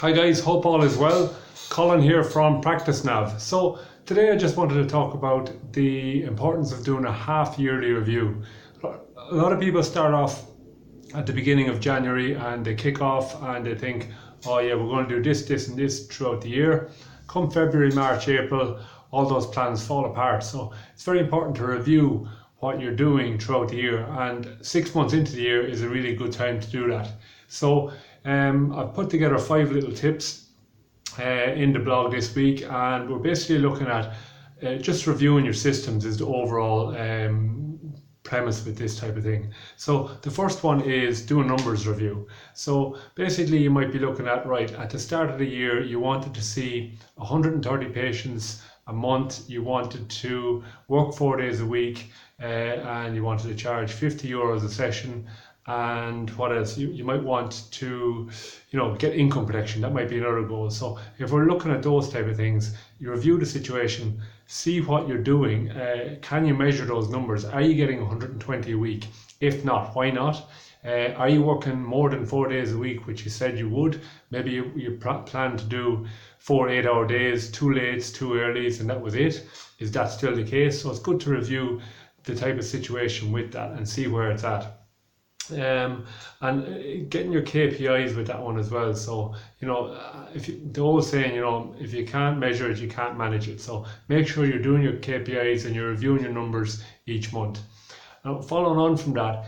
Hi guys, hope all is well. Colin here from Practice Nav. So today I just wanted to talk about the importance of doing a half yearly review. A lot of people start off at the beginning of January and they kick off and they think, oh yeah, we're going to do this, this and this throughout the year. Come February, March, April, all those plans fall apart. So it's very important to review what you're doing throughout the year, and 6 months into the year is a really good time to do that. So I've put together 5 little tips in the blog this week, and we're basically looking at just reviewing your systems is the overall premise with this type of thing. So the first one is do a numbers review. So basically you might be looking at, right, at the start of the year you wanted to see 130 patients a month, you wanted to work 4 days a week, and you wanted to charge €50 a session. And what else? You might want to, get income protection. That might be another goal. So if we're looking at those type of things, you review the situation, see what you're doing. Can you measure those numbers? Are you getting 120 a week? If not, why not? Are you working more than 4 days a week, which you said you would? Maybe you plan to do 4 8-hour days, 2 lates, 2 earlies, and that was it. Is that still the case? So it's good to review the type of situation with that and see where it's at. And getting your KPIs with that one as well. So they're always saying, if you can't measure it, you can't manage it. So make sure you're doing your KPIs and you're reviewing your numbers each month. Now, following on from that,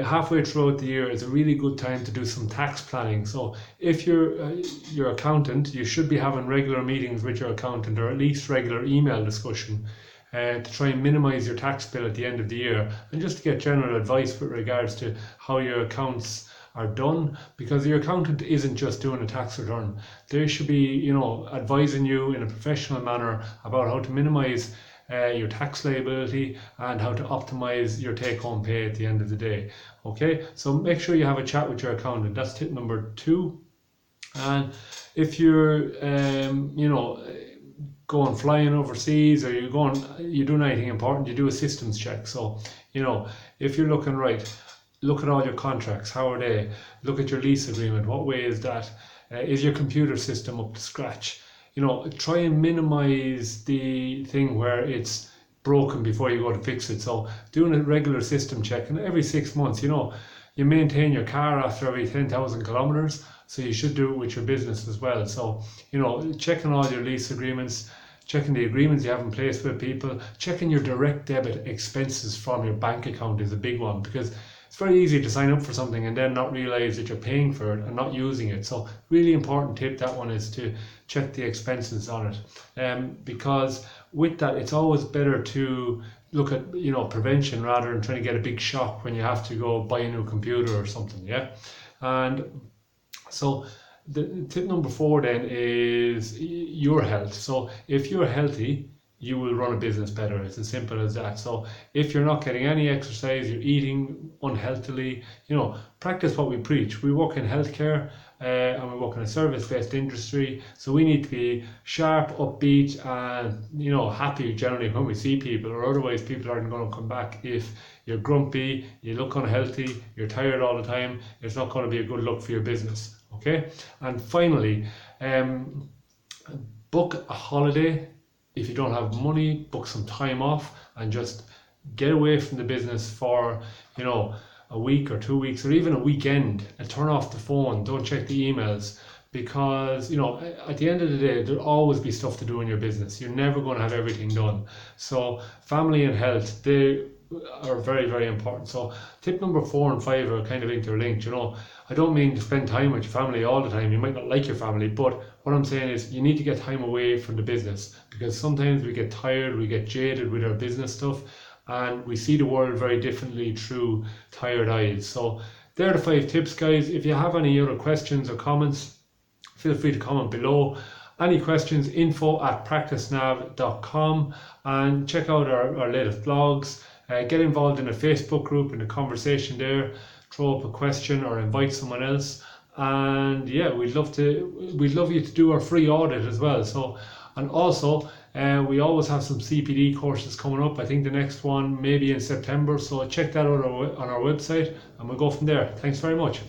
halfway throughout the year is a really good time to do some tax planning. So if you're your accountant, you should be having regular meetings with your accountant, or at least regular email discussion, to try and minimize your tax bill at the end of the year, and just to get general advice with regards to how your accounts are done, because your accountant isn't just doing a tax return. They should be advising you in a professional manner about how to minimize your tax liability and how to optimize your take-home pay at the end of the day. Okay, so make sure you have a chat with your accountant. That's tip number 2. And if you're going flying overseas, or you're doing anything important, you do a systems check. So if you're looking, right, look at all your contracts. How are they? Look at your lease agreement. What way is that? Is your computer system up to scratch? Try and minimize the thing where it's broken before you go to fix it. So doing a regular system check, and every 6 months, you maintain your car after every 10,000 kilometers. So you should do it with your business as well. So, checking all your lease agreements, checking the agreements you have in place with people, checking your direct debit expenses from your bank account is a big one, because it's very easy to sign up for something and then not realize that you're paying for it and not using it. So really important tip, that one, is to check the expenses on it. Because with that, it's always better to look at prevention rather than trying to get a big shock when you have to go buy a new computer or something. Yeah. And so the tip number 4 then is your health. So if you're healthy, you will run a business better. It's as simple as that. So if you're not getting any exercise, you're eating unhealthily, practice what we preach. We work in healthcare, and we work in a service-based industry, so we need to be sharp, upbeat, and happy generally when we see people, or otherwise people aren't going to come back. If you're grumpy, you look unhealthy, you're tired all the time, it's not going to be a good look for your business. Okay. And finally, book a holiday. If you don't have money, book some time off and just get away from the business for a week or 2 weeks, or even a weekend, and turn off the phone. Don't check the emails, because at the end of the day there'll always be stuff to do in your business. You're never going to have everything done. So family and health, they are very, very important. So tip number 4 and 5 are kind of interlinked. I don't mean to spend time with your family all the time. You might not like your family, but what I'm saying is you need to get time away from the business, because sometimes we get tired, we get jaded with our business stuff, and we see the world very differently through tired eyes. So they're the 5 tips, guys. If you have any other questions or comments, feel free to comment below. Any questions, info@practicenav.com, and check out our latest blogs. Get involved in a Facebook group, in a conversation there. Throw up a question or invite someone else. And yeah, we'd love you to do our free audit as well. So, and also we always have some CPD courses coming up. I think the next one maybe in September. So check that out on our website, and we'll go from there. Thanks very much.